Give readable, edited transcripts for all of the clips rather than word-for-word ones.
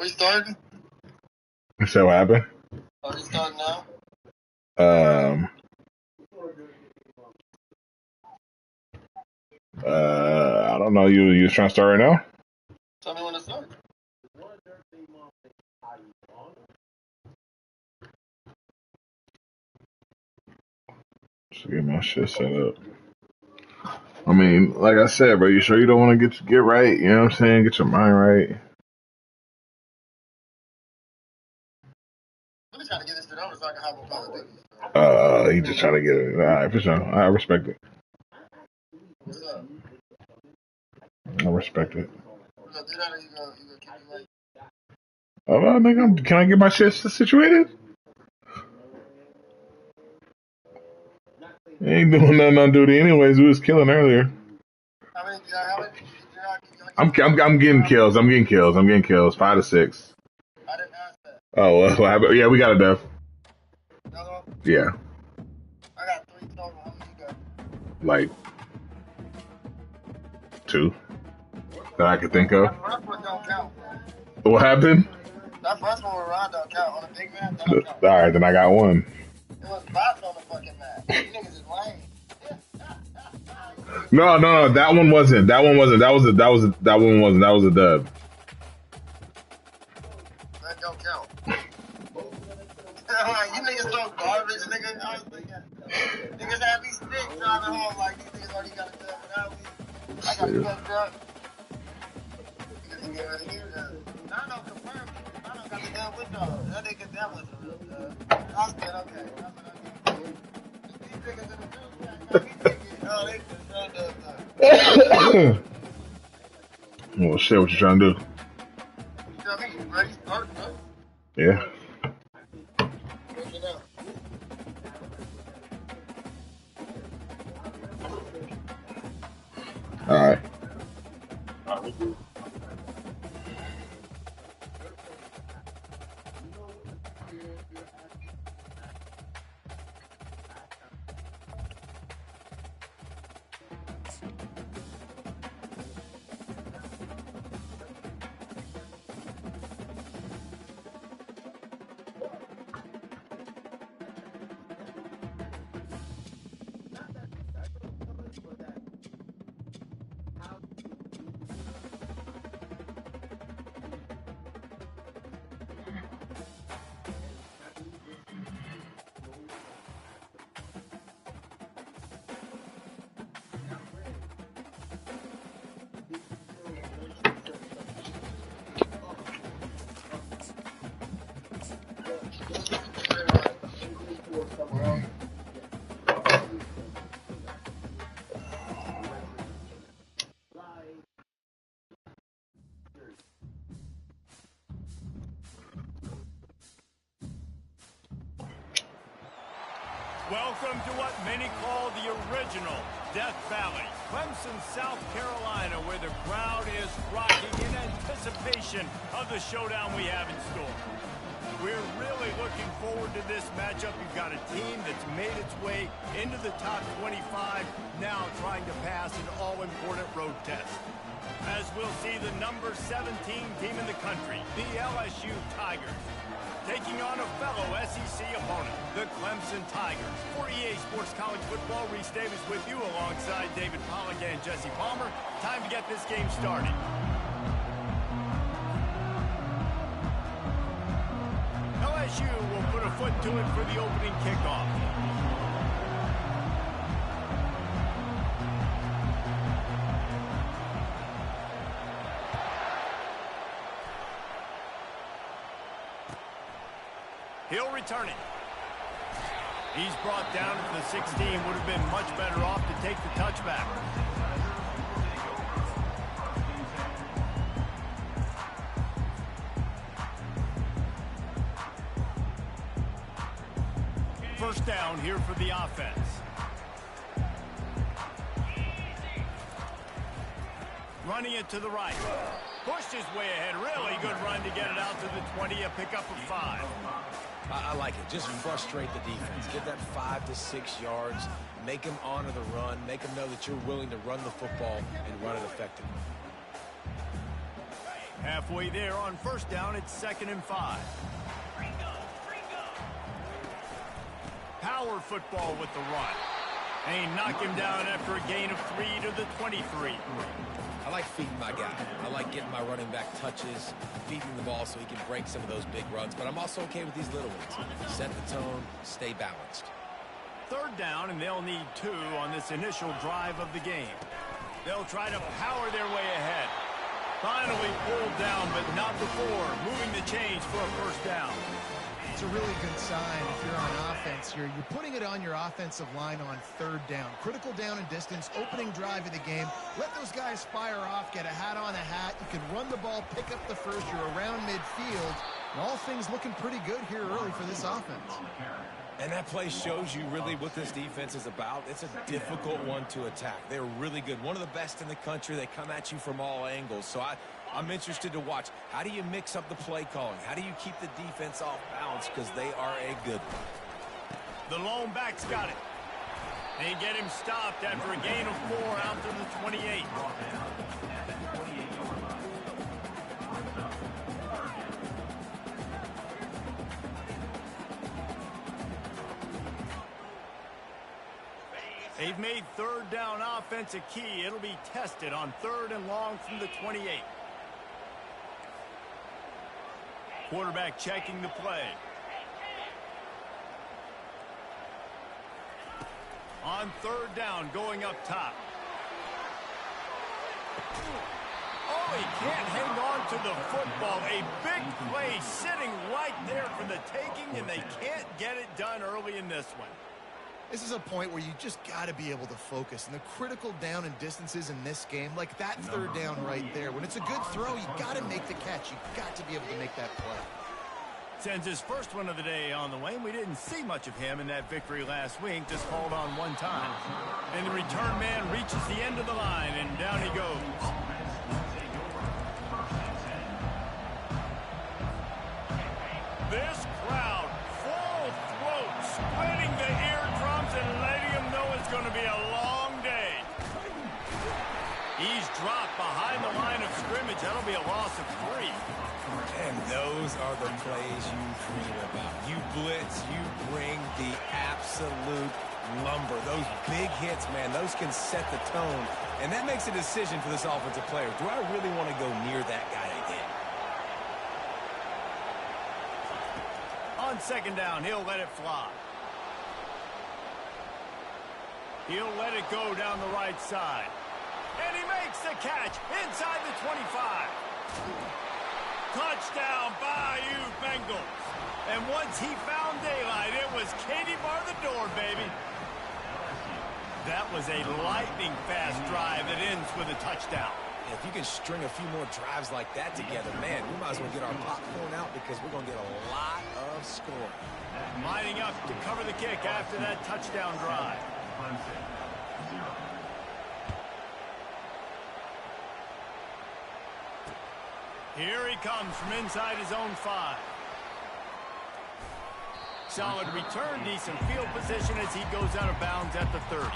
We starting? So what happened? Are we starting now? I don't know. You trying to start right now? Tell me when to start. Just get my shit set up. I mean, like I said, bro, you sure you don't want to get right? You know what I'm saying? Get your mind right. I'm just trying to get this shit over so I can have a positive. He just trying to get it. All right, for sure. I respect it. What's up? I respect it. What's up? You gonna keep me late? Oh, I think can I get my shit situated? Ain't doing nothing on duty anyways. We was killing earlier. I'm getting kills. I'm getting kills. 5 to 6. I didn't ask that. Oh, what happened? Yeah, we got a death. Another one? Yeah. I got 3 total. How many you got? Like 2 that I could think of. That first one don't count. What happened? That first one with Ron don't count. On a big map, that don't count. Alright, then I got 1. It was bots on the fucking map. You niggas is lame. No, that one wasn't. That one wasn't. That one wasn't. That was a dub. That don't count. You niggas so garbage, nigga. I was thinking, niggas had me sick driving home like these niggas already got a dub without me. I got fucked up. Niggas get ready to hear that. Nano confirmed. Nano got the dub with dog. That nigga, that was a real dub. I said, okay. These niggas in the news got me thinking, oh, they just so dub. Well, shit, what you trying to do? You tell me, you ready to start, huh? Yeah. All right. Welcome to what many call the original Death Valley, Clemson, South Carolina, where the crowd is rocking in anticipation of the showdown we have in store. We're really looking forward to this matchup. You've got a team that's made its way into the top 25, now trying to pass an all-important road test. As we'll see the number 17 team in the country, the LSU Tigers, taking on a fellow SEC opponent, the Clemson Tigers. For EA Sports College Football, Reese Davis with you alongside David Pollack and Jesse Palmer. Time to get this game started. LSU will put a foot to it for the opening kickoff. He'll return it. He's brought down at the 16. Would have been much better off to take the touchback. First down here for the offense. Running it to the right. Pushed his way ahead. Really good run to get it out to the 20. A pickup of 5. I like it. Just frustrate the defense. Get that 5 to 6 yards. Make them honor the run. Make them know that you're willing to run the football and run it effectively. Halfway there on first down, it's 2nd and 5. Power football with the run. And he knocked him down after a gain of 3 to the 23. I like feeding my guy. I like getting my running back touches, feeding the ball so he can break some of those big runs. But I'm also okay with these little ones. Set the tone, stay balanced. 3rd down, and they'll need 2 on this initial drive of the game. They'll try to power their way ahead. Finally pulled down, but not before moving the chains for a first down. It's a really good sign if you're on offense here. You're putting it on your offensive line on 3rd down. Critical down and distance, opening drive of the game. Let those guys fire off, get a hat on a hat. You can run the ball, pick up the first. You're around midfield. And all things looking pretty good here early for this offense. And that play shows you really what this defense is about. It's a difficult one to attack. They're really good. One of the best in the country. They come at you from all angles. So I'm interested to watch. How do you mix up the play calling? How do you keep the defense off balance? Because they are a good one. The lone back's got it. They get him stopped after a gain of 4 out to the 28. They've made 3rd down offense a key. It'll be tested on 3rd and long from the 28. Quarterback checking the play. On 3rd down, going up top. Oh, he can't hang on to the football. A big play sitting right there for the taking, and they can't get it done early in this one. This is a point where you just got to be able to focus. And the critical down and distances in this game, like that 3rd down right there. When it's a good throw, you got to make the catch. You got to be able to make that play. Sends his first one of the day on the way. We didn't see much of him in that victory last week. Just called on 1 time. And the return man reaches the end of the line, and down he goes. This crowd, full throat, splitting the eardrums and letting him know it's going to be a long day. He's dropped behind the line of scrimmage. That'll be a loss of 3. And those are the plays you dream about. You blitz, you bring the absolute lumber. Those big hits, man, those can set the tone. And that makes a decision for this offensive player. Do I really want to go near that guy again? On 2nd down, he'll let it fly. He'll let it go down the right side. And he makes the catch inside the 25. Touchdown, Bayou Bengals. And once he found daylight, it was Katie bar the door, baby. That was a lightning-fast drive that ends with a touchdown. If you can string a few more drives like that together, man, we might as well get our popcorn out because we're going to get a lot of scoring. Lining up to cover the kick after that touchdown drive. Here he comes from inside his own 5. Solid return, decent field position as he goes out of bounds at the 30.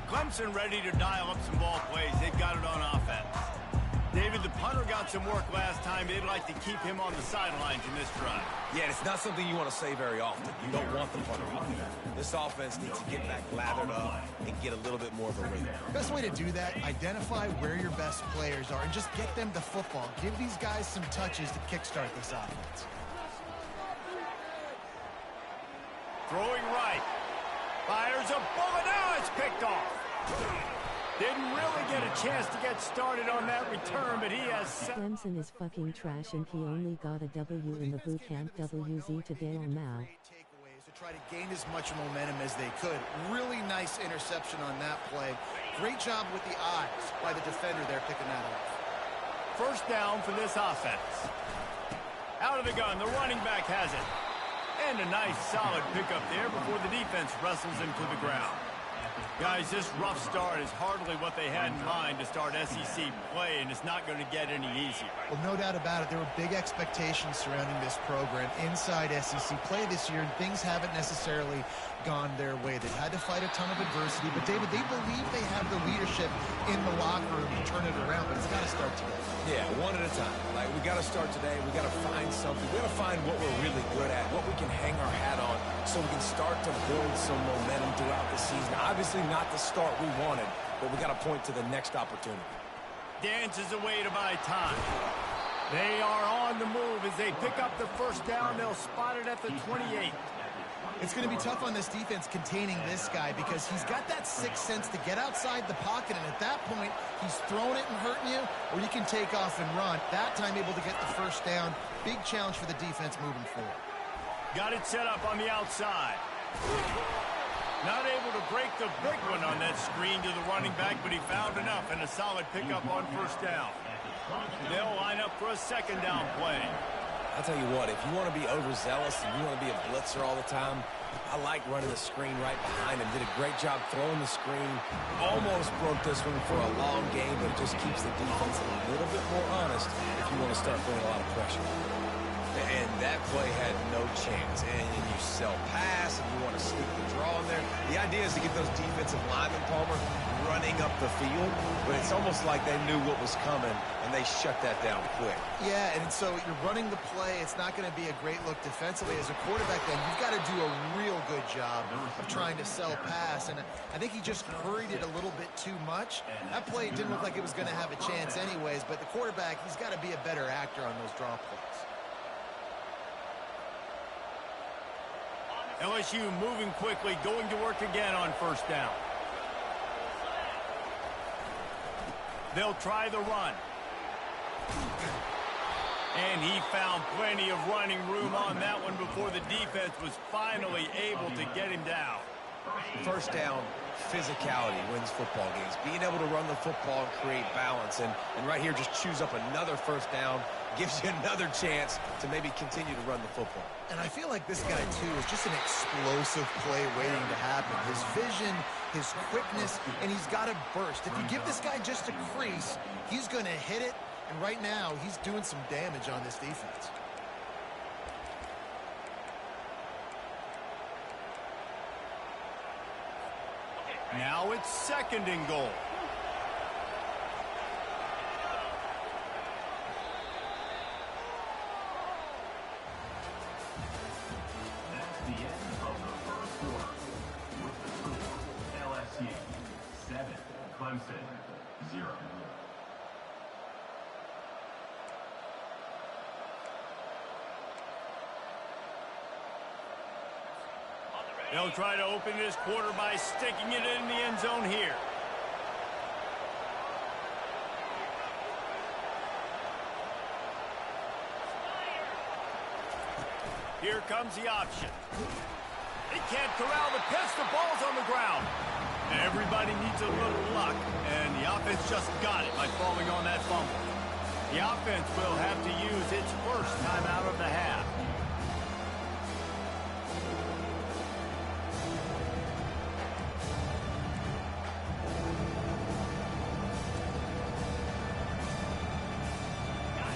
Clemson ready to dial up some ball plays. They've got it on offense. David, the punter got some work last time. They'd like to keep him on the sidelines in this drive. Yeah, it's not something you want to say very often. You don't want the punter out there. This offense needs to get back lathered up and get a little bit more of a rhythm. Best way to do that, identify where your best players are and just get them the football. Give these guys some touches to kickstart this offense. Throwing right. Fires a bullet. Now it's picked off. Didn't really get a chance to get started on that return, but he has... Clemson is fucking trash and he only got a W in the boot camp. WZ to Dale Mao. Takeaways to try to gain as much momentum as they could. Really nice interception on that play. Great job with the eyes by the defender there picking that up. First down for this offense. Out of the gun, the running back has it. And a nice solid pickup there before the defense wrestles him to the ground. Guys, this rough start is hardly what they had in mind to start SEC play, and it's not going to get any easier. Well, no doubt about it. There were big expectations surrounding this program inside SEC play this year, and things haven't necessarily gone their way. They've had to fight a ton of adversity, but, David, they believe they have the leadership in the locker room to turn it around, but it's got to start today. Yeah, one at a time. Like, we got to start today. We got to find something. We got to find what we're really good at, what we can hang our hat on, so we can start to build some momentum throughout the season. Obviously not the start we wanted, but we got to point to the next opportunity. Dances away to buy time. They are on the move as they pick up the first down. They'll spot it at the 28. It's going to be tough on this defense containing this guy because he's got that sixth sense to get outside the pocket, and at that point, he's throwing it and hurting you, or you can take off and run. That time able to get the first down. Big challenge for the defense moving forward. Got it set up on the outside. Not able to break the big one on that screen to the running back, but he found enough and a solid pickup on first down. They'll line up for a second down play. I'll tell you what, if you want to be overzealous and you want to be a blitzer all the time, I like running the screen right behind him. Did a great job throwing the screen. Almost broke this one for a long game, but it just keeps the defense a little bit more honest if you want to start putting a lot of pressure. And that play had no chance. And you sell pass, and you want to sneak the draw in there. The idea is to get those defensive linemen, Palmer, running up the field. But it's almost like they knew what was coming, and they shut that down quick. Yeah, and so you're running the play. It's not going to be a great look defensively. As a quarterback, then, you've got to do a real good job of trying to sell pass. And I think he just hurried it a little bit too much. That play didn't look like it was going to have a chance anyways. But the quarterback, he's got to be a better actor on those draw plays. LSU moving quickly, going to work again on first down. They'll try the run. And he found plenty of running room on that one before the defense was finally able to get him down. First down, physicality wins football games. Being able to run the football and create balance. And right here, just choose up another first down. Gives you another chance to maybe continue to run the football. And I feel like this guy, too, is just an explosive play waiting to happen. His vision, his quickness, and he's got a burst. If you give this guy just a crease, he's going to hit it. And right now, he's doing some damage on this defense. Now it's second and goal. That's the end of the first quarter. With the score, LSU 7, Clemson 0. They'll try to open this quarter by sticking it in the end zone here. Here comes the option. They can't corral the pitch. The ball's on the ground. Everybody needs a little luck, and the offense just got it by falling on that fumble. The offense will have to use its first timeout of the half.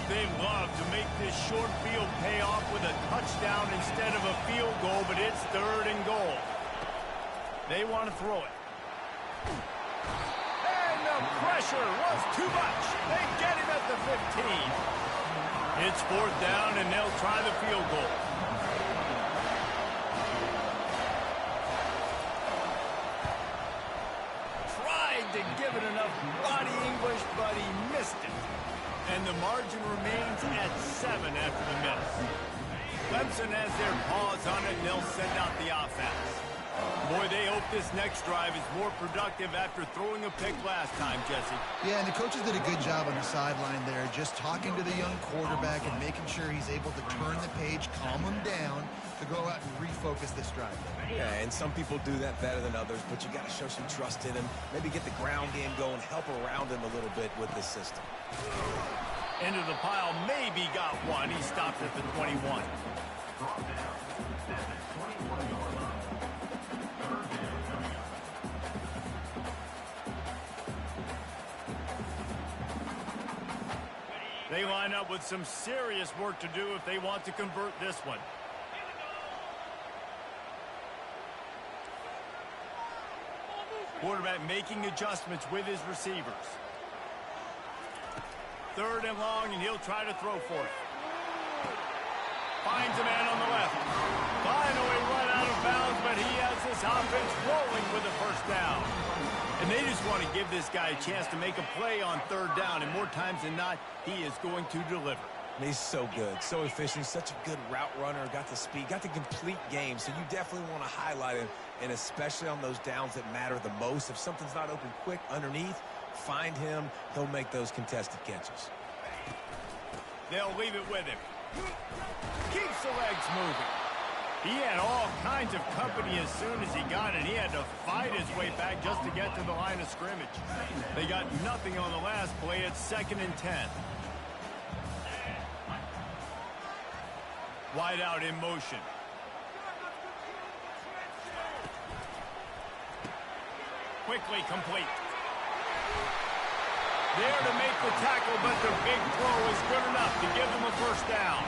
They love to make this short field pay off with a touchdown instead of a field goal, but it's third and goal. They want to throw it. And the pressure was too much. They get him at the 15. It's fourth down, and they'll try the field goal. Tried to give it enough body English, but he missed it. And the margin remains at 7 after the miss. Clemson has their paws on it, and they'll send out the offense. Boy, they hope this next drive is more productive after throwing a pick last time, Jesse. Yeah, and the coaches did a good job on the sideline there, just talking to the young quarterback and making sure he's able to turn the page, calm him down, to go out and refocus this drive. Yeah, and some people do that better than others, but you got to show some trust in him. Maybe get the ground game going, help around him a little bit with this system. Into the pile, maybe got one. He stopped at the 21. Brought down at the 21-yard line. Third down coming up. They line up with some serious work to do if they want to convert this one. Quarterback making adjustments with his receivers. 3rd and long, and he'll try to throw for it. Finds a man on the left. Finally run out of bounds, but he has this offense rolling with a first down. And they just want to give this guy a chance to make a play on 3rd down, and more times than not, he is going to deliver. He's so good, so efficient, such a good route runner, got the speed, got the complete game, so you definitely want to highlight him, and especially on those downs that matter the most. If something's not open quick underneath, find him, he'll make those contested catches. They'll leave it with him. Keeps the legs moving. He had all kinds of company as soon as he got it. He had to fight his way back just to get to the line of scrimmage. They got nothing on the last play. It's 2nd and 10. Wide out in motion. Quickly complete. There to make the tackle, but the big throw is good enough to give them a first down.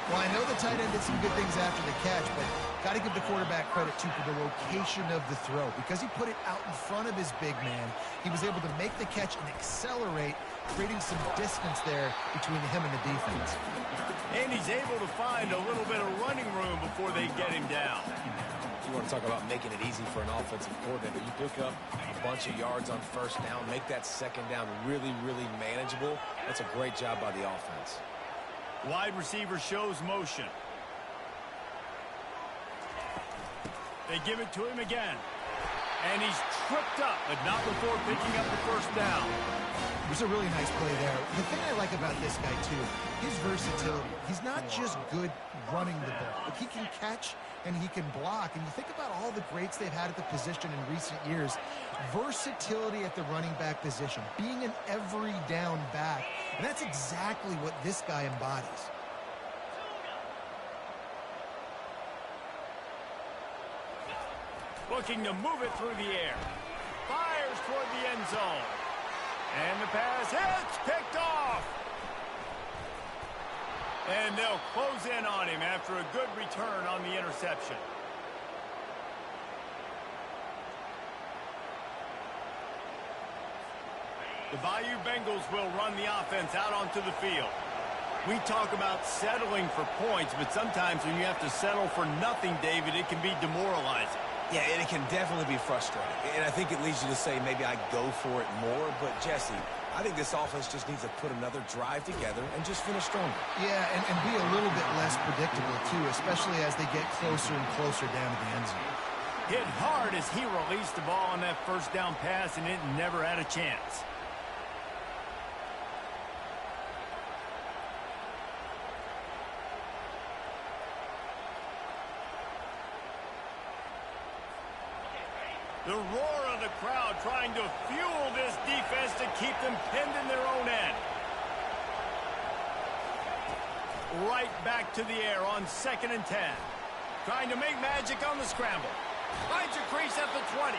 Well, I know the tight end did some good things after the catch, but got to give the quarterback credit, too, for the location of the throw. Because he put it out in front of his big man, he was able to make the catch and accelerate, creating some distance there between him and the defense. And he's able to find a little bit of running room before they get him down. You want to talk about making it easy for an offensive coordinator. You pick up a bunch of yards on 1st down, make that 2nd down really, really manageable. That's a great job by the offense. Wide receiver shows motion. They give it to him again. And he's tripped up, but not before picking up the first down. It was a really nice play there. The thing I like about this guy, too, his versatility. He's not just good running the ball, but he can catch and he can block. And you think about all the greats they've had at the position in recent years. Versatility at the running back position, being an every down back. And that's exactly what this guy embodies. Looking to move it through the air. Fires toward the end zone. And the pass hits, picked off. And they'll close in on him after a good return on the interception. The Bayou Bengals will run the offense out onto the field. We talk about settling for points, but sometimes when you have to settle for nothing, David, it can be demoralizing. Yeah, and it can definitely be frustrating. And I think it leads you to say maybe I go for it more. But, Jesse, I think this offense just needs to put another drive together and just finish stronger. Yeah, and be a little bit less predictable, too, especially as they get closer and closer down to the end zone. Hit hard as he released the ball on that 1st down pass, and it never had a chance. The roar of the crowd trying to fuel this defense to keep them pinned in their own end. Right back to the air on 2nd and 10. Trying to make magic on the scramble. Finds a crease at the 20.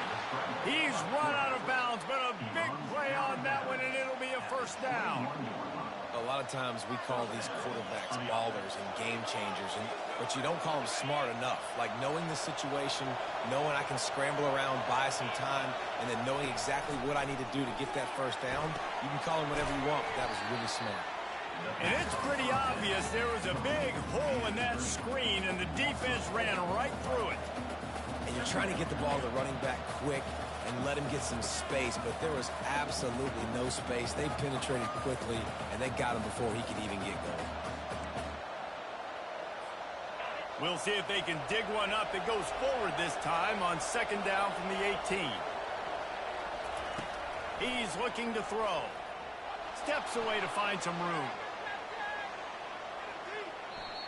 He's run out of bounds, but a big play on that one, and it'll be a first down. A lot of times we call these quarterbacks ballers and game changers, but you don't call them smart enough. Like knowing the situation, knowing I can scramble around, buy some time, and then knowing exactly what I need to do to get that first down. You can call them whatever you want, but that was really smart. And it's pretty obvious there was a big hole in that screen, and the defense ran right through it. And you're trying to get the ball to the running back quick and let him get some space, but there was absolutely no space. They penetrated quickly, and they got him before he could even get going. We'll see if they can dig one up that goes forward this time on 2nd down from the 18. He's looking to throw. Steps away to find some room.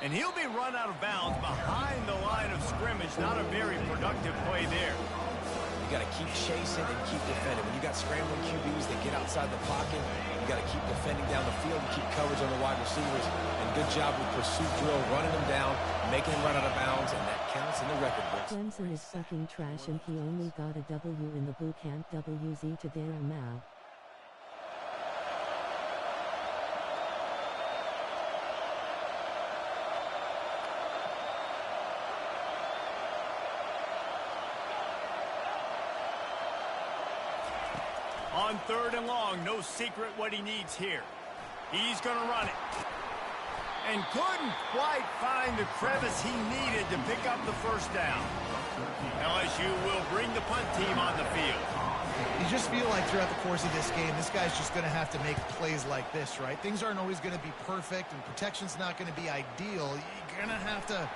And he'll be run out of bounds behind the line of scrimmage. Not a very productive play there. You got to keep chasing and keep defending. When you got scrambling QBs that get outside the pocket, you got to keep defending down the field and keep coverage on the wide receivers. And good job with pursuit drill, running them down, making them run out of bounds, and that counts in the record books. Clemson is fucking trash and he only got a W in the boot camp. WZ to Daryl now. On 3rd and long, no secret what he needs here. He's going to run it. And couldn't quite find the crevice he needed to pick up the first down. LSU will bring the punt team on the field. You just feel like throughout the course of this game, this guy's just going to have to make plays like this, right? Things aren't always going to be perfect, and protection's not going to be ideal. You're going to have to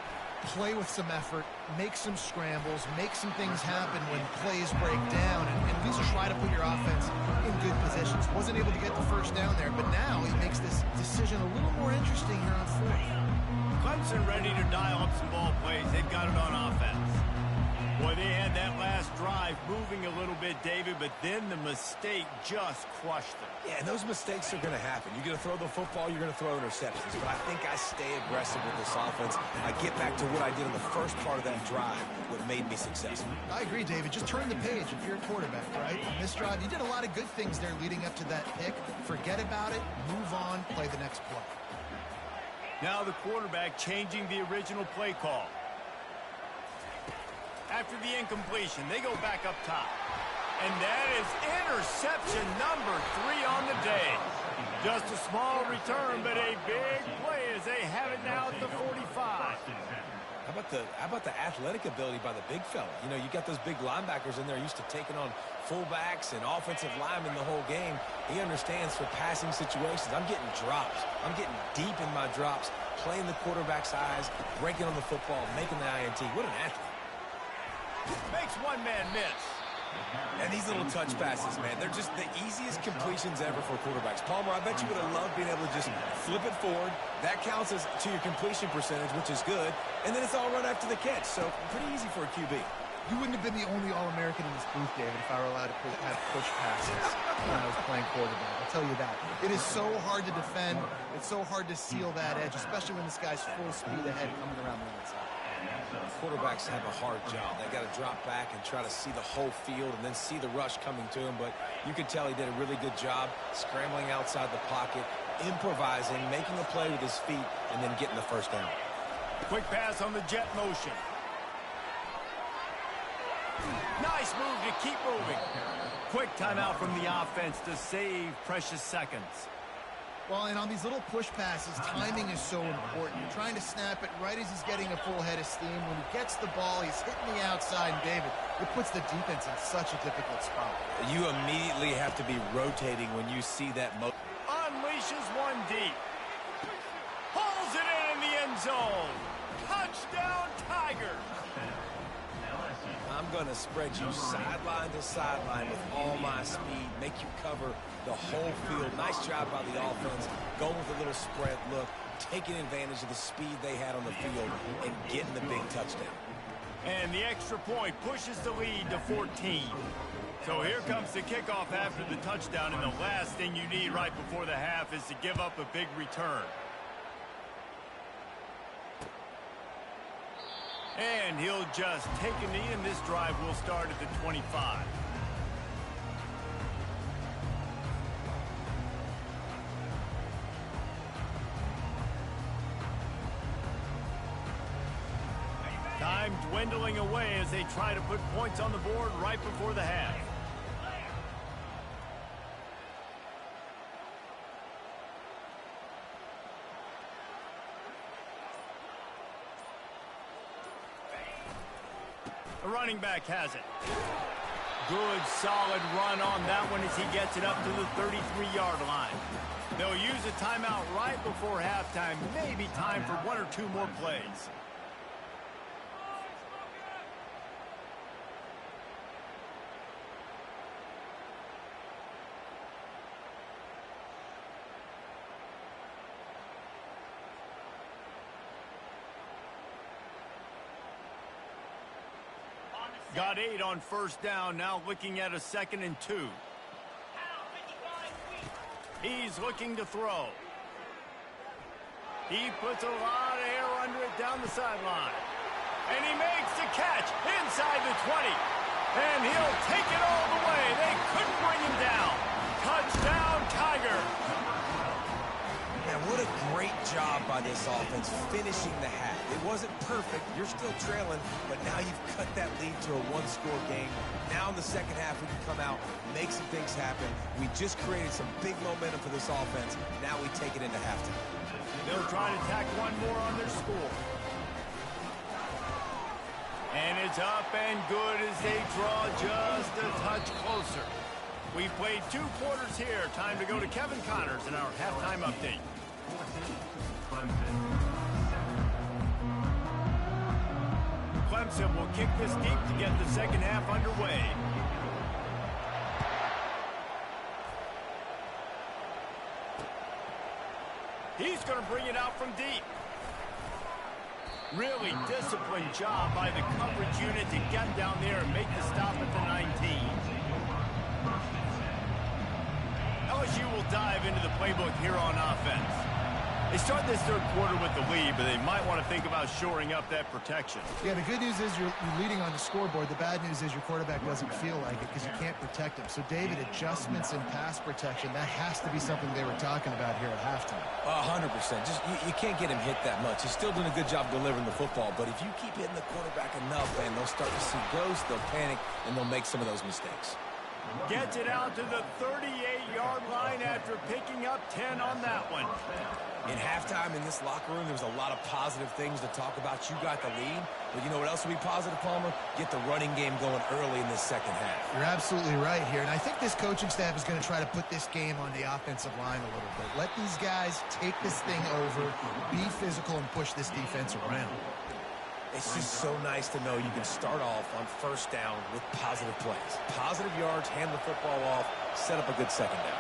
play with some effort, make some scrambles, make some things happen when plays break down, and at least try to put your offense in good positions. Wasn't able to get the first down there, but now he makes this decision a little more interesting here on 4th. Clemson ready to dial up some ball plays. They've got it on offense. Boy, they had that last drive moving a little bit, David, but then the mistake just crushed them. Yeah, and those mistakes are going to happen. You're going to throw the football, you're going to throw interceptions. But I think I stay aggressive with this offense. I get back to what I did in the first part of that drive, what made me successful. I agree, David. Just turn the page if you're a quarterback, right? On this drive, you did a lot of good things there leading up to that pick. Forget about it, move on, play the next play. Now the quarterback changing the original play call. After the incompletion, they go back up top. And that is interception number 3 on the day. Just a small return, but a big play as they have it now at the 45. How about the athletic ability by the big fella? You know, you got those big linebackers in there used to taking on fullbacks and offensive linemen the whole game. He understands for passing situations. I'm getting drops. I'm getting deep in my drops, playing the quarterback's eyes, breaking on the football, making the INT. What an athlete. Makes one man miss. And these little touch passes, man, they're just the easiest completions ever for quarterbacks. Palmer, I bet you would have loved being able to just flip it forward. That counts as to your completion percentage, which is good. And then it's all right after the catch. So pretty easy for a QB. You wouldn't have been the only All-American in this booth, David, if I were allowed to have push passes when I was playing quarterback. I'll tell you that. It is so hard to defend. It's so hard to seal that edge, especially when this guy's full speed ahead coming around the outside. Quarterbacks have a hard job. They got to drop back and try to see the whole field and then see the rush coming to him. But you could tell he did a really good job scrambling outside the pocket, improvising, making a play with his feet, and then getting the first down. Quick pass on the jet motion. Nice move to keep moving. Quick timeout from the offense to save precious seconds. Well, and on these little push passes, timing is so important. You're trying to snap it right as he's getting a full head of steam. When he gets the ball, he's hitting the outside, and David, it puts the defense in such a difficult spot. You immediately have to be rotating when you see that. Unleashes one deep. Pulls it in the end zone. Touchdown, Tiger. I'm going to spread you sideline to sideline with all my speed, make you cover the whole field. Nice job by the offense, going with a little spread look, taking advantage of the speed they had on the field, and getting the big touchdown. And the extra point pushes the lead to 14. So here comes the kickoff after the touchdown, and the last thing you need right before the half is to give up a big return. And he'll just take a knee, and this drive will start at the 25. Time dwindling away as they try to put points on the board right before the half. The running back has it. Good, solid run on that one as he gets it up to the 33-yard line. They'll use a timeout right before halftime. Maybe time for 1 or 2 more plays. Got 8 on first down, now looking at a 2nd and 2. He's looking to throw. He puts a lot of air under it down the sideline. And he makes the catch inside the 20. And he'll take it all the way. They couldn't bring him down. Touchdown, Tiger. Man, what a great job by this offense finishing the half. It wasn't perfect. You're still trailing, but now you've cut that lead to a one-score game. Now in the second half, we can come out, make some things happen. We just created some big momentum for this offense. Now we take it into halftime. They'll try to tack one more on their score. And it's up and good as they draw just a touch closer. We've played 2 quarters here. Time to go to Kevin Connors in our halftime update. Clemson will kick this deep to get the second half underway. He's going to bring it out from deep. Really disciplined job by the coverage unit to get down there and make the stop at the 19. LSU will dive into the playbook here on offense. They start this third quarter with the lead, but they might want to think about shoring up that protection. Yeah, the good news is you're leading on the scoreboard. The bad news is your quarterback doesn't feel like it because you can't protect him. So, David, adjustments in pass protection, that has to be something they were talking about here at halftime. 100%. Just you can't get him hit that much. He's still doing a good job delivering the football, but if you keep hitting the quarterback enough, man, they'll start to see ghosts, they'll panic, and they'll make some of those mistakes. Gets it out to the 38-yard line after picking up 10 on that one. In halftime in this locker room, there was a lot of positive things to talk about. You got the lead, but you know what else will be positive, Palmer? Get the running game going early in this second half. You're absolutely right here, and I think this coaching staff is going to try to put this game on the offensive line a little bit. Let these guys take this thing over, be physical, and push this defense around. It's just so nice to know you can start off on first down with positive plays. Positive yards, hand the football off, set up a good second down.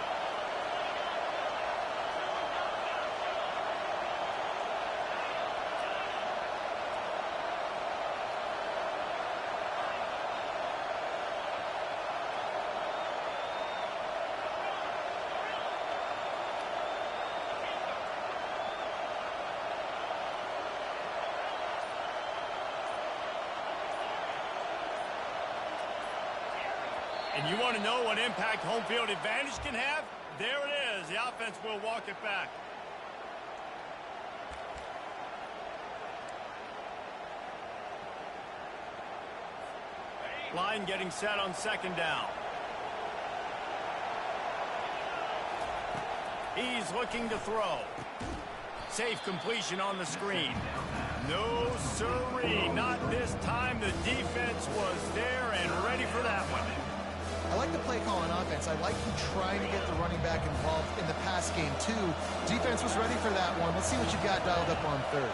And you want to know what impact home field advantage can have? There it is. The offense will walk it back. Line getting set on second down. He's looking to throw. Safe completion on the screen. No siree, not this time. The defense was there and ready for that one. I like the play call on offense. I like you trying to get the running back involved in the pass game, too. Defense was ready for that one. Let's see what you got dialed up on third.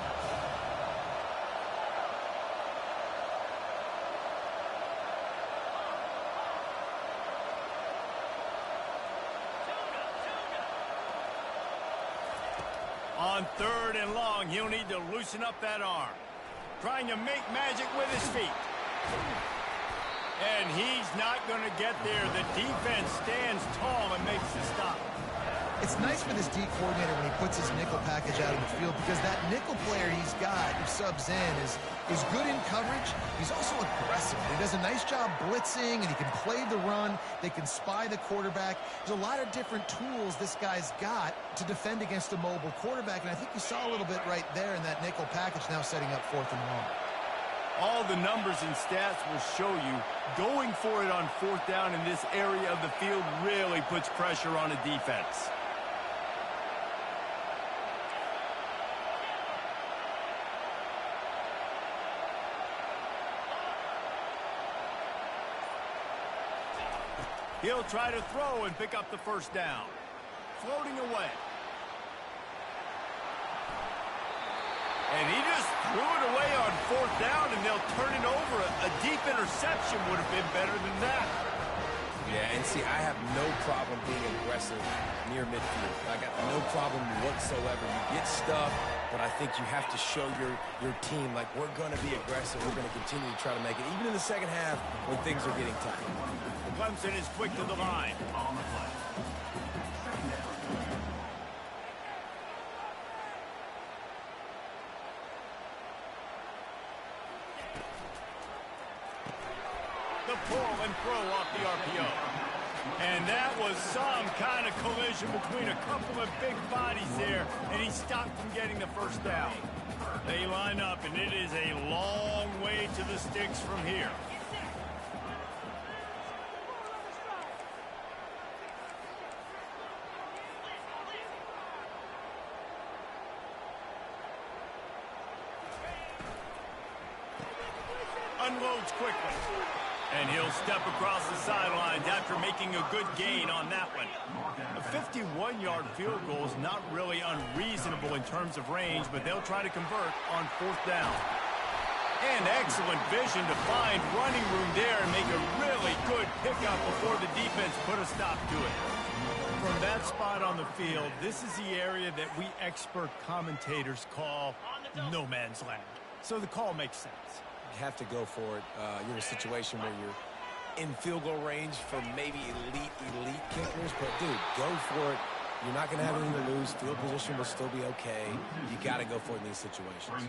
On third and long, he'll need to loosen up that arm. Trying to make magic with his feet. And he's not going to get there. The defense stands tall and makes the stop. It's nice for this D coordinator when he puts his nickel package out in the field because that nickel player he's got who subs in is good in coverage. He's also aggressive. He does a nice job blitzing, and he can play the run. They can spy the quarterback. There's a lot of different tools this guy's got to defend against a mobile quarterback, and I think you saw a little bit right there in that nickel package now setting up fourth and long. All the numbers and stats will show you going for it on fourth down in this area of the field really puts pressure on a defense. He'll try to throw and pick up the first down. Floating away. And he just threw it away on fourth down, and they'll turn it over. A deep interception would have been better than that. Yeah, and see, I have no problem being aggressive near midfield. I got no problem whatsoever. You get stuff, but I think you have to show your team, like, we're going to be aggressive. We're going to continue to try to make it, even in the second half when things are getting tight. Clemson is quick to the line. On the play. The pull and throw off the RPO. And that was some kind of collision between a couple of big bodies there, and he stopped from getting the first down. They line up, and it is a long way to the sticks from here. Unloads quickly. And he'll step across the sidelines after making a good gain on that one. A 51-yard field goal is not really unreasonable in terms of range, but they'll try to convert on 4th down. And excellent vision to find running room there and make a really good pickup before the defense put a stop to it. From that spot on the field, this is the area that we expert commentators call no man's land. So the call makes sense. You have to go for it. You're in a situation where you're in field goal range for maybe elite kickers, but dude, go for it. You're not going to have anything to lose. Field position will still be okay. You got to go for it in these situations.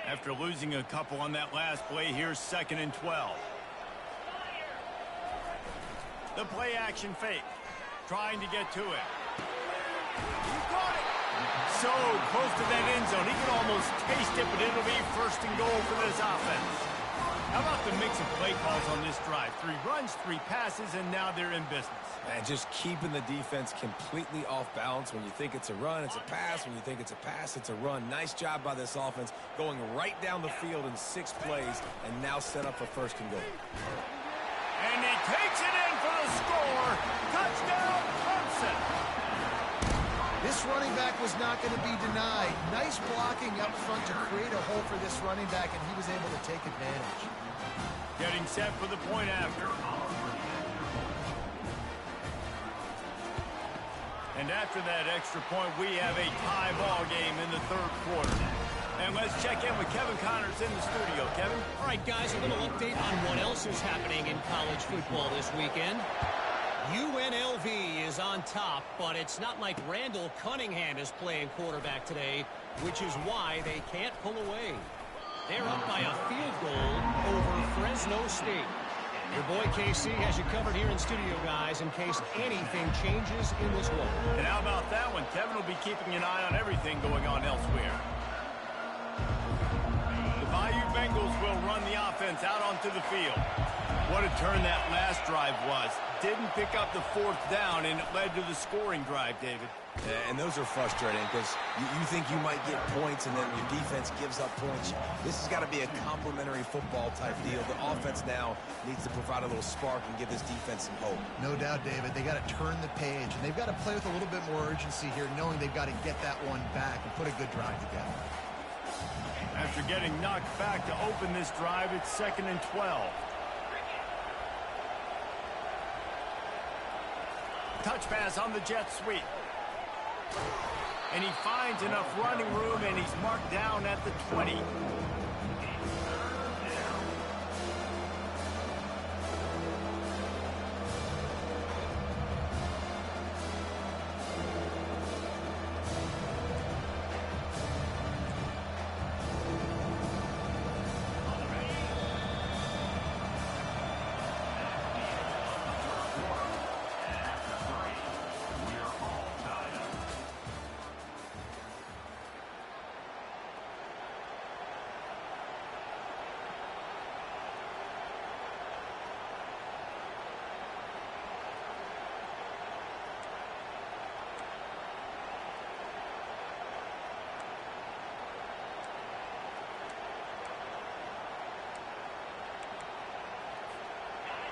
After losing a couple on that last play, here's 2nd and 12. The play action fake, trying to get to it. He caught it. So close to that end zone. He can almost taste it, but it'll be 1st and goal for this offense. How about the mix of play calls on this drive? 3 runs, 3 passes, and now they're in business. And just keeping the defense completely off balance. When you think it's a run, it's a pass. When you think it's a pass, it's a run. Nice job by this offense going right down the field in 6 plays and now set up for 1st and goal. And he takes it in for the score. Touchdown, Clemson. This running back was not going to be denied. Nice blocking up front to create a hole for this running back, and he was able to take advantage. Getting set for the point after. And after that extra point, we have a tie ball game in the 3rd quarter. And let's check in with Kevin Connors in the studio. Kevin? All right, guys, a little update on what else is happening in college football this weekend. UNLV is on top, but it's not like Randall Cunningham is playing quarterback today, which is why they can't pull away. They're up by a field goal over Fresno State. Your boy KC has you covered here in studio, guys, in case anything changes in this one. And how about that one? Kevin will be keeping an eye on everything going on elsewhere. The Bayou Bengals will run the offense out onto the field. What a turn that last drive was. Didn't pick up the 4th down, and it led to the scoring drive, David. Yeah, and those are frustrating because you think you might get points and then your defense gives up points. This has got to be a complementary football type deal. The offense now needs to provide a little spark and give this defense some hope. No doubt, David. They got to turn the page, and they've got to play with a little bit more urgency here, knowing they've got to get that one back and put a good drive together. After getting knocked back to open this drive, it's 2nd and 12. Touch pass on the jet sweep. And he finds enough running room, and he's marked down at the 20.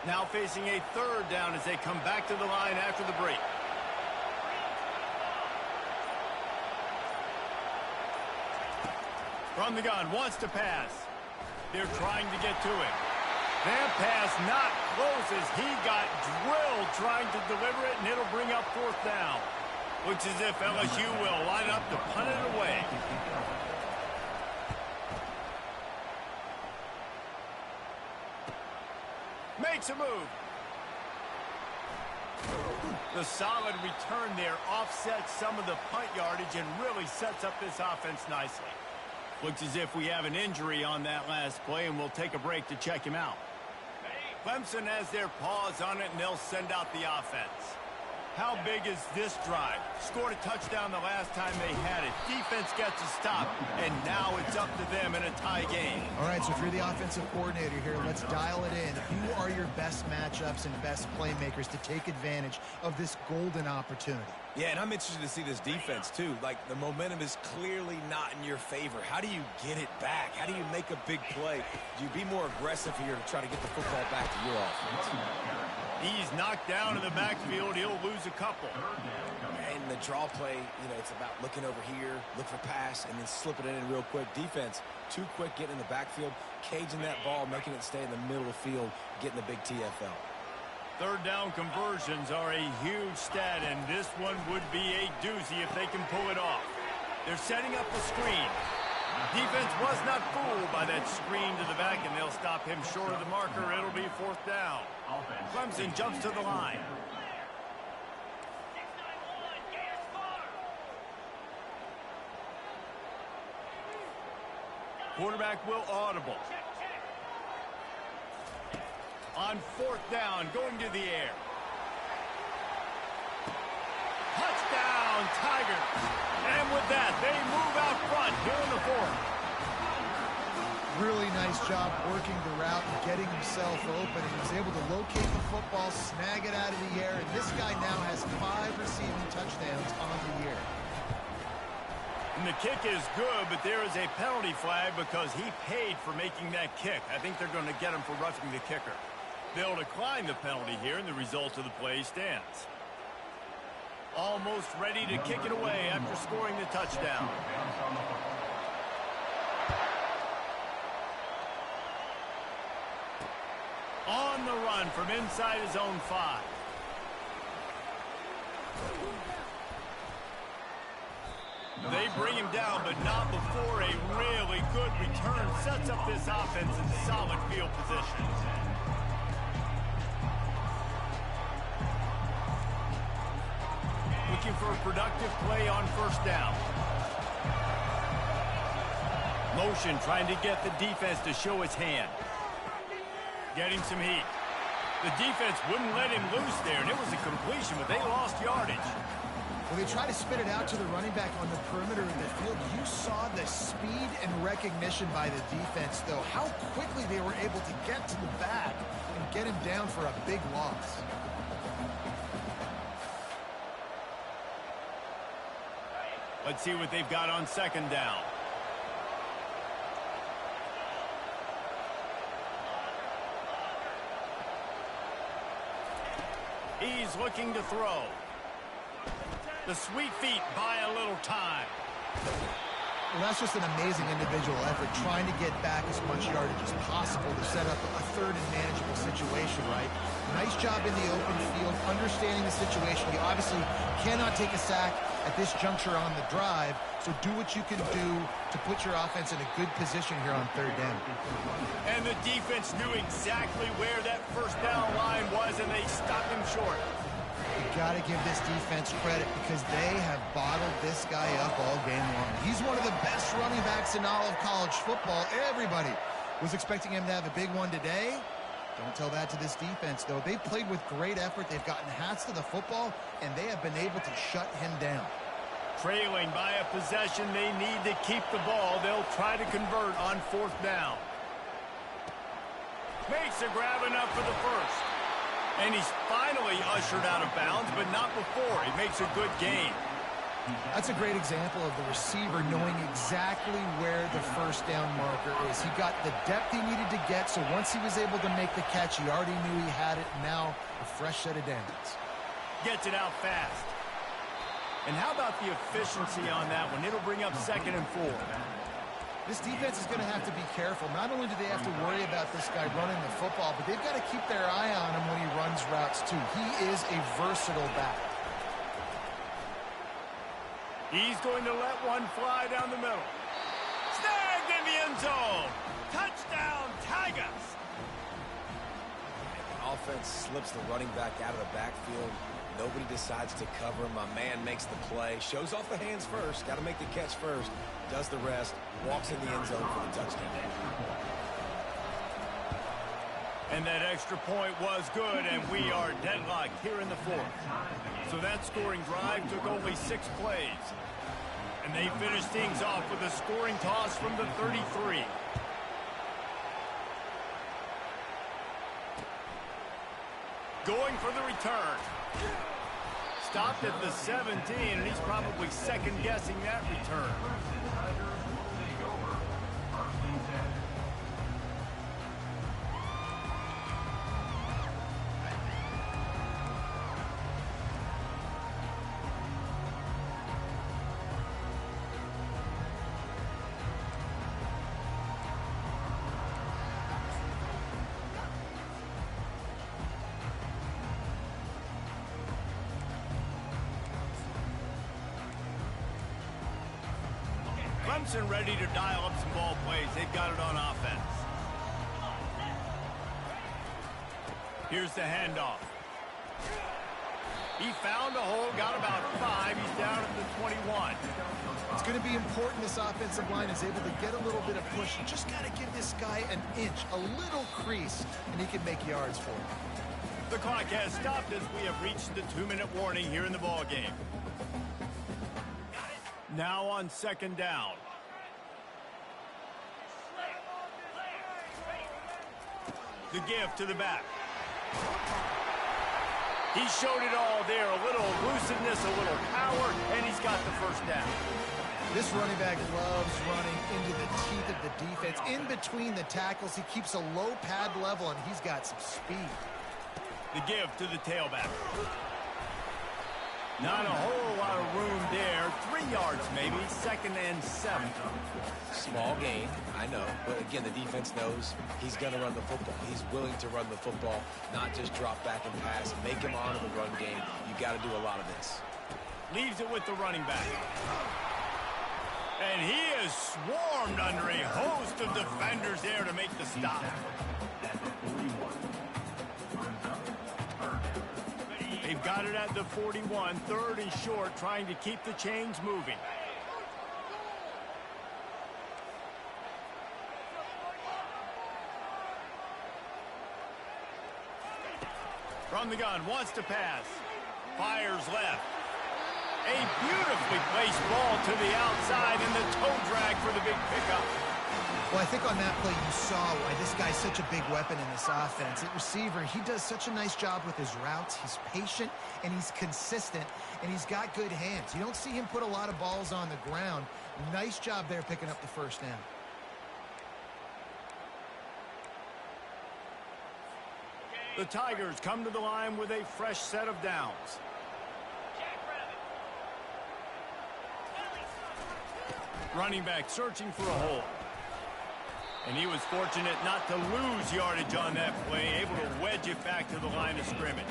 Now facing a 3rd down as they come back to the line after the break. From the gun, wants to pass. They're trying to get to it. That pass not close as he got drilled trying to deliver it, and it'll bring up 4th down. Looks as if LSU will line up to punt it away. Makes a move. The solid return there offsets some of the punt yardage and really sets up this offense nicely. Looks as if we have an injury on that last play, and we'll take a break to check him out. Clemson has their paws on it, and they'll send out the offense. How big is this drive? Scored a touchdown the last time they had it. Defense gets a stop, and now it's up to them in a tie game. All right, so if you're the offensive coordinator here, let's dial it in. Who are your best matchups and best playmakers to take advantage of this golden opportunity? Yeah, and I'm interested to see this defense, too. Like, the momentum is clearly not in your favor. How do you get it back? How do you make a big play? Do you be more aggressive here to try to get the football back to your offense? He's knocked down in the backfield. He'll lose a couple. And the draw play, you know, it's about looking over here, look for pass, and then slipping it in real quick. Defense, too quick getting in the backfield, caging that ball, making it stay in the middle of the field, getting the big TFL. Third down conversions are a huge stat, and this one would be a doozy if they can pull it off. They're setting up the screen. Defense was not fooled by that screen to the back, and they'll stop him short of the marker. It'll be fourth down. Clemson jumps to the line. Quarterback will audible. On fourth down, going to the air. Touchdown, Tigers. And with that, they move out front here in the fourth. Really nice job working the route and getting himself open. He was able to locate the football, snag it out of the air, and this guy now has 5 receiving touchdowns on the year. And the kick is good, but there is a penalty flag because he paid for making that kick. I think they're going to get him for roughing the kicker. They'll decline the penalty here, and the result of the play stands. Almost ready to kick it away after scoring the touchdown. On the run from inside his own 5. They bring him down, but not before a really good return sets up this offense in solid field position. Looking for a productive play on first down. Motion trying to get the defense to show its hand. Getting some heat. The defense wouldn't let him loose there, and it was a completion, but they lost yardage. When they try to spit it out to the running back on the perimeter of the field, you saw the speed and recognition by the defense, though. How quickly they were able to get to the back and get him down for a big loss. Let's see what they've got on second down. He's looking to throw. The sweet feet buy a little time. Well, that's just an amazing individual effort, trying to get back as much yardage as possible to set up a third and manageable situation, right? Nice job in the open field, understanding the situation. You obviously cannot take a sack at this juncture on the drive, so do what you can do to put your offense in a good position here on third down. And the defense knew exactly where that first down line was, and they stopped him short. You got to give this defense credit because they have bottled this guy up all game long. He's one of the best running backs in all of college football. Everybody was expecting him to have a big one today. Don't tell that to this defense, though. They played with great effort. They've gotten hats to the football, and they have been able to shut him down. Trailing by a possession, they need to keep the ball. They'll try to convert on fourth down. Makes a grab enough for the first. And he's finally ushered out of bounds, but not before. He makes a good gain. That's a great example of the receiver knowing exactly where the first down marker is. He got the depth he needed to get, so once he was able to make the catch, he already knew he had it. Now, a fresh set of downs. Gets it out fast. And how about the efficiency on that one? It'll bring up 2nd and 4. This defense is going to have to be careful. Not only do they have to worry about this guy running the football, but they've got to keep their eye on him when he runs routes, too. He is a versatile back. He's going to let one fly down the middle. Snagged in the end zone. Touchdown, Tigers. The offense slips the running back out of the backfield. Nobody decides to cover him. My man makes the play. Shows off the hands first. Got to make the catch first. Does the rest. Walks in the end zone for the touchdown. And And that extra point was good, and we are deadlocked here in the fourth. So that scoring drive took only 6 plays. And they finished things off with a scoring toss from the 33. Going for the return. Stopped at the 17, and he's probably second-guessing that return. Clemson ready to dial up some ball plays. They've got it on offense. Here's the handoff. He found a hole, got about 5. He's down at the 21. It's going to be important this offensive line is able to get a little bit of push. You just got to give this guy an inch, a little crease, and he can make yards for him. The clock has stopped as we have reached the 2-minute warning here in the ball game. Now on second down. The give to the back. He showed it all there. A little elusiveness, a little power, and he's got the first down. This running back loves running into the teeth of the defense. In between the tackles, he keeps a low pad level, and he's got some speed. The give to the tailback. Not a whole lot of room there. 3 yards maybe. 2nd and 7. Small gain, I know. But again, the defense knows he's going to run the football. He's willing to run the football, not just drop back and pass. Make him honor the run game. You got to do a lot of this. Leaves it with the running back. And he is swarmed under a host of defenders there to make the stop. They've got it at the 41, 3rd and short, trying to keep the chains moving. From the gun, wants to pass. Fires left. A beautifully placed ball to the outside and the toe drag for the big pickup. Well, I think on that play you saw why this guy's such a big weapon in this offense. At receiver, he does such a nice job with his routes. He's patient, and he's consistent, and he's got good hands. You don't see him put a lot of balls on the ground. Nice job there picking up the first down. The Tigers come to the line with a fresh set of downs. Running back searching for a hole. And he was fortunate not to lose yardage on that play, able to wedge it back to the line of scrimmage.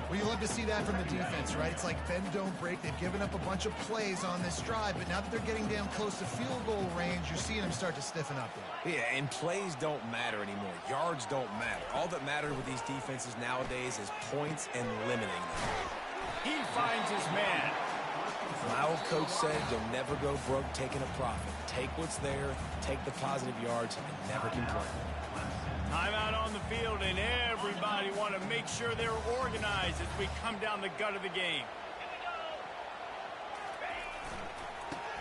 Well, you love to see that from the defense, right? It's like bend, don't break. They've given up a bunch of plays on this drive, but now that they're getting down close to field goal range, you're seeing them start to stiffen up there. Yeah, and plays don't matter anymore. Yards don't matter. All that matters with these defenses nowadays is points and limiting them. He finds his man. My old coach said you'll never go broke taking a profit. Take what's there, take the positive yards, and never complain. Timeout on the field, and everybody want to make sure they're organized as we come down the gut of the game.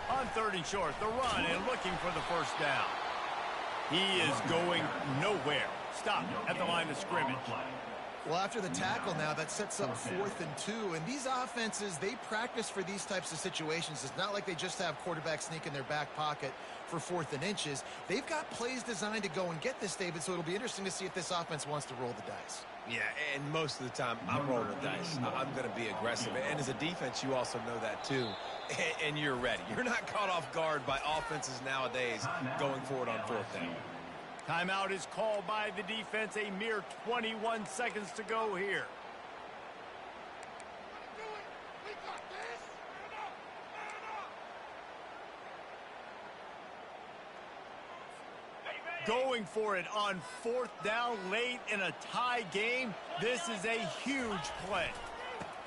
On 3rd and short, the run and looking for the first down. He is going nowhere. Stop at the line of scrimmage. Well, after the tackle now, that sets up 4th and 2. And these offenses, they practice for these types of situations. It's not like they just have quarterback sneak in their back pocket for 4th and inches. They've got plays designed to go and get this, David, so it'll be interesting to see if this offense wants to roll the dice. Yeah, and most of the time, I'm rolling the dice. I'm going to be aggressive. And as a defense, you also know that too. And you're ready. You're not caught off guard by offenses nowadays going forward on 4th down. Timeout is called by the defense. A mere 21 seconds to go here. Going for it on 4th down late in a tie game. This is a huge play.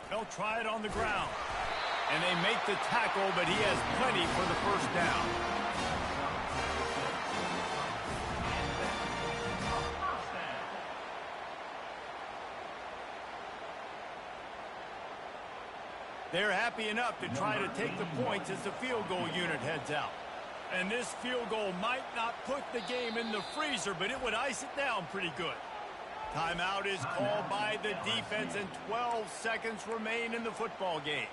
They'll try it on the ground. And they make the tackle, but he has plenty for the first down. They're happy enough to try to take the points as the field goal unit heads out. And this field goal might not put the game in the freezer, but it would ice it down pretty good. Timeout is called by the defense, and 12 seconds remain in the football game.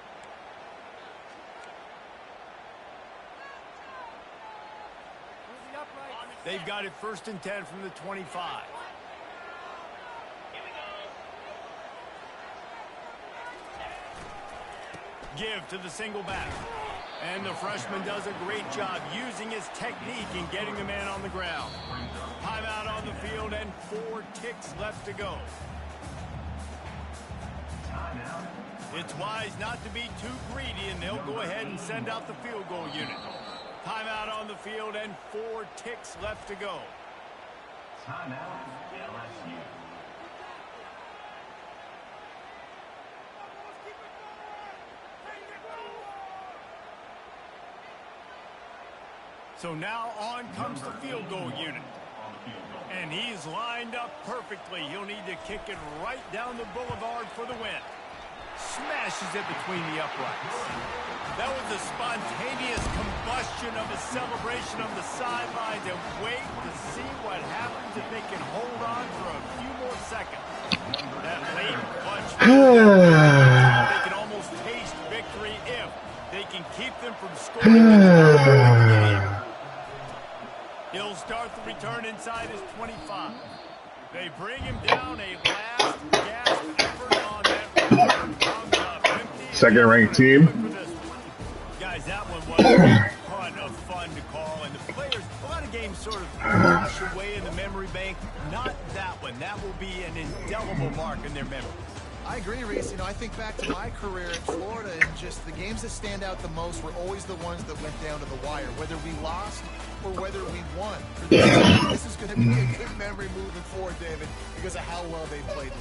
They've got it 1st and 10 from the 25. Give to the single back. And the freshman does a great job using his technique and getting the man on the ground. Timeout on the field and 4 ticks left to go. It's wise not to be too greedy, and they'll go ahead and send out the field goal unit. Timeout on the field and 4 ticks left to go. Timeout, LSU. So now on comes the field goal unit. And he's lined up perfectly. He'll need to kick it right down the boulevard for the win. Smashes it between the uprights. That was a spontaneous combustion of a celebration on the sidelines, and wait to see what happens if they can hold on for a few more seconds. That late punch, they can almost taste victory if they can keep them from scoring. He'll start the return inside his 25. They bring him down, a last gasp effort on that return. Comes up empty. Second-ranked team. Guys, that one was a ton of fun to call, and the players, a lot of games sort of wash away in the memory bank. Not that one. That will be an indelible mark in their memory. I agree, Reese. You know, I think back to my career in Florida, and just the games that stand out the most were always the ones that went down to the wire, whether we lost or whether we won. For this is going to be a good memory moving forward, David, because of how well they played.